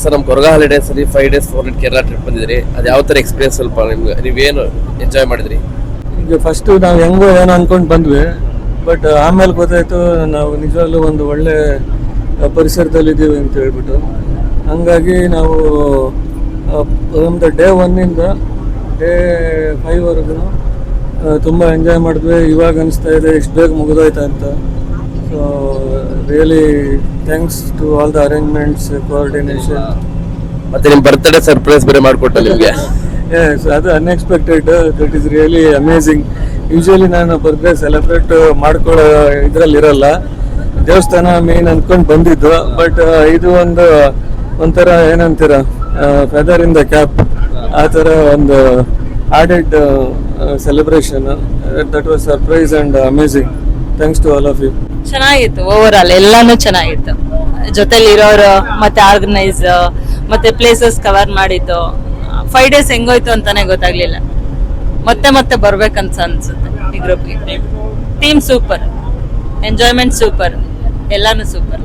Sir ನಮ್ಮ Koraga holidays ಅಲ್ಲಿ 5 days 4 night Kerala trip ಬಂದಿದ್ರಿ. ಅದು ಯಾವ ತರ ಎಕ್ಸ್ಪೀರಿಯನ್ಸ್ ಸ್ವಲ್ಪ ನಿಮ್ಗೆ ನೀವೇನು ಎಂಜಾಯ್ ಮಾಡಿದ್ರಿ? ಈಗ ಫಸ್ಟ್ ನಾವು ಹೆಂಗೋ ಏನೋ ಅನ್ಕೊಂಡು ಬಂದ್ವಿ, ಬಟ್ ಆಮೇಲೆ ಗೊತ್ತಾಯ್ತು ನಾವು ನಿಜವಾಗ್ಲೂ ಒಂದು ಒಳ್ಳೆ ಪರಿಸರದಲ್ಲಿ ಇದ್ದೀವಿ ಅಂತ ಹೇಳ್ಬಿಟ್ಟು. ಹಂಗಾಗಿ ನಾವು ನಮ್ದು ಡೇ 1 ಇಂದ ಡೇ 5 ತುಂಬ ಎಂಜಾಯ್ ಮಾಡಿದ್ವಿ. ಇವಾಗ ಅನಿಸ್ತಾ ಇದೆ ಎಷ್ಟು ಬೇಗ ಮುಗಿದೋಯ್ತಾ ಅಂತ. So really thanks to all the arrangements, coordination. ಮತ್ತೆ ನಿಮ್ ಬರ್ತ್ಡೇ ಸರ್ಪ್ರೈಸ್ ಬೇರೆ ಮಾಡಿಕೊಟ್ಟ ನಿಮ್ಗೆ. ಎಸ್, ಅದು unexpected. That is really amazing. Usually ನಾನು ಬರ್ತ್ಡೇ ಸೆಲೆಬ್ರೇಟ್ ಮಾಡ್ಕೊಳ್ಳೋ ಇದ್ರಲ್ಲಿ ಇರಲ್ಲ, ದೇವಸ್ಥಾನ ಮೇನ್ ಅಂದ್ಕೊಂಡು ಬಂದಿದ್ದು. ಬಟ್ ಇದು ಒಂಥರ ಏನಂತೀರ, ಫೆದರ್ ಇನ್ ದ ಕ್ಯಾಪ್, ಆ ಥರ ಒಂದು added celebration. That was surprise and amazing. Thanks to all of you. ಚೆನ್ನಾಗಿತ್ತು, ಓವರ್ ಆಲ್ ಎಲ್ಲಾನು ಚೆನ್ನಾಗಿತ್ತು. ಜೊತೆಲಿ ಇರೋರು ಮತ್ತೆ ಆರ್ಗನೈಸ್ ಮತ್ತೆ ಪ್ಲೇಸಸ್ ಕವರ್ ಮಾಡಿದ್ದು. 5 days ಹೆಂಗೋಯ್ತು ಅಂತಾನೆ ಗೊತ್ತಾಗ್ಲಿಲ್ಲ. ಮತ್ತೆ ಬರ್ಬೇಕಂತ ಅನ್ಸುತ್ತೆ ಈ ಗ್ರೂಪ್ಗೆ. ಟೀಮ್ ಸೂಪರ್, ಎಂಜಾಯ್ಮೆಂಟ್ ಸೂಪರ್, ಎಲ್ಲಾನು ಸೂಪರ್.